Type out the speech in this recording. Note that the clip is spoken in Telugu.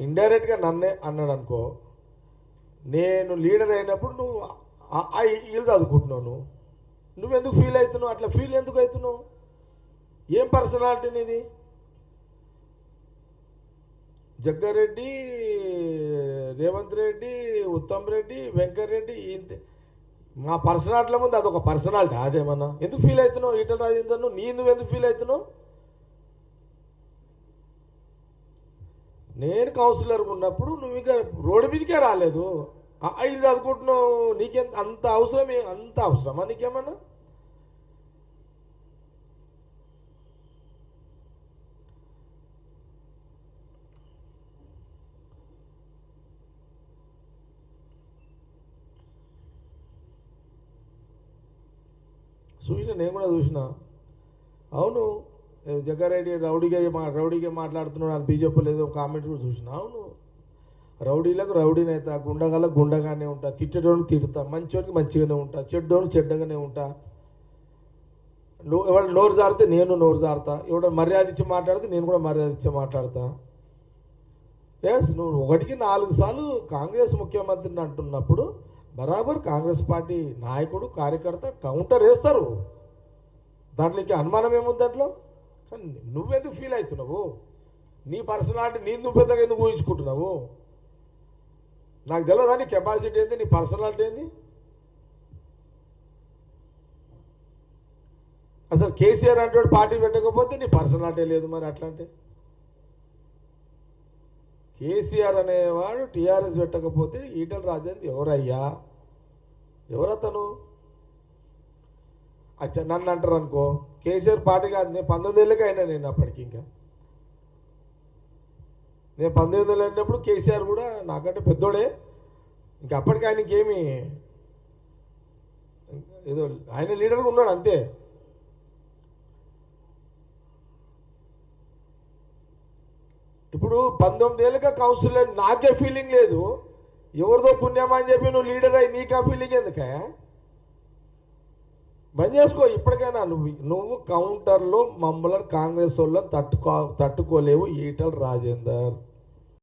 ఇండైరెక్ట్గా నన్నే అన్నాడు అనుకో, నేను లీడర్ అయినప్పుడు నువ్వు ఇల్లు చదువుకుంటున్నావు, నువ్వెందుకు ఫీల్ అవుతున్నావు? అట్లా ఫీల్ ఎందుకు అవుతున్నావు? ఏం పర్సనాలిటీ నీది? జగ్గారెడ్డి, రేవంత్ రెడ్డి, ఉత్తమ్ రెడ్డి, వెంకటరెడ్డి, మా పర్సనాలిటీల ముందు అదొక పర్సనాలిటీ. అదేమన్నా ఎందుకు ఫీల్ అవుతున్నావు? ఈటల రాజేందర్ నువ్వు ఎందుకు ఫీల్ అవుతున్నావు? నేను కౌన్సిలర్గా ఉన్నప్పుడు నువ్వు ఇంకా రోడ్డు మీదకే రాలేదు, ఇది చదువుకుంటున్నావు. నీకేం అంత అవసరమా నీకేమన్నా? నేను కూడా చూసిన. అవును, జగ్గారెడ్డి రౌడీగా మాట్లాడుతున్నాడు అని బీజేపీలో ఏదో కామెంట్ కూడా చూసిన. అవును, రౌడీలకు రౌడీనైతా, గుండగాలకు గుండగానే ఉంటా, తిట్టేటోడికి తిడతా, మంచివాడికి మంచిగానే ఉంటా, చెడ్డోడికి చెడ్డగానే ఉంటా. ఎవరు నోరు జారితే నేను నోరు జారుతా, ఎవడ మర్యాద ఇచ్చి మాట్లాడితే నేను కూడా మర్యాద ఇచ్చి మాట్లాడతా. ఎస్, నువ్వు 1కి 4 సార్లు కాంగ్రెస్ ముఖ్యమంత్రిని అంటున్నప్పుడు బరాబర్ కాంగ్రెస్ పార్టీ నాయకుడు కార్యకర్త కౌంటర్ వేస్తారు. దాంట్లోకి అనుమానం ఏముంది దాంట్లో? కానీ నువ్వెందుకు ఫీల్ అవుతున్నావు? నీ పర్సనాలిటీ నువ్వు పెద్దగా ఎందుకు ఊహించుకుంటున్నావు? నాకు తెలియదా నీ కెపాసిటీ ఏంది, నీ పర్సనాలిటీ ఏంది? అసలు కేసీఆర్ అంటే పార్టీ పెట్టకపోతే నీ పర్సనాలిటీ లేదు. మరి అట్లా అంటే కేసీఆర్ అనేవాడు టీఆర్ఎస్ పెట్టకపోతే ఈటల రాజేందర్ ఎవరయ్యా? ఎవరతను? అచ్చా, నన్ను అంటారు అనుకో, కేసీఆర్ పార్టీ కాదు, నేను 19 ఏళ్ళకి అయినా. నేను అప్పటికి నేను 19 ఏళ్ళు అయినప్పుడు కేసీఆర్ కూడా నాకంటే పెద్దోడే. ఇంకా అప్పటికి ఆయనకేమి ఏదో ఆయన లీడర్గా ఉన్నాడు అంతే. ఇప్పుడు 19 ఏళ్ళుగా కౌన్సిలర్, నాకే ఫీలింగ్ లేదు. ఎవరిదో పుణ్యమా అని చెప్పి నువ్వు లీడర్ అయ్యి నీకు ఆ ఫీలింగ్ ఎందుకే? బంద్ చేసుకో ఇప్పటికైనా. నువ్వు కౌంటర్లో మమ్మల్ని కాంగ్రెస్ వాళ్ళని తట్టుకోలేవు ఈటల రాజేందర్.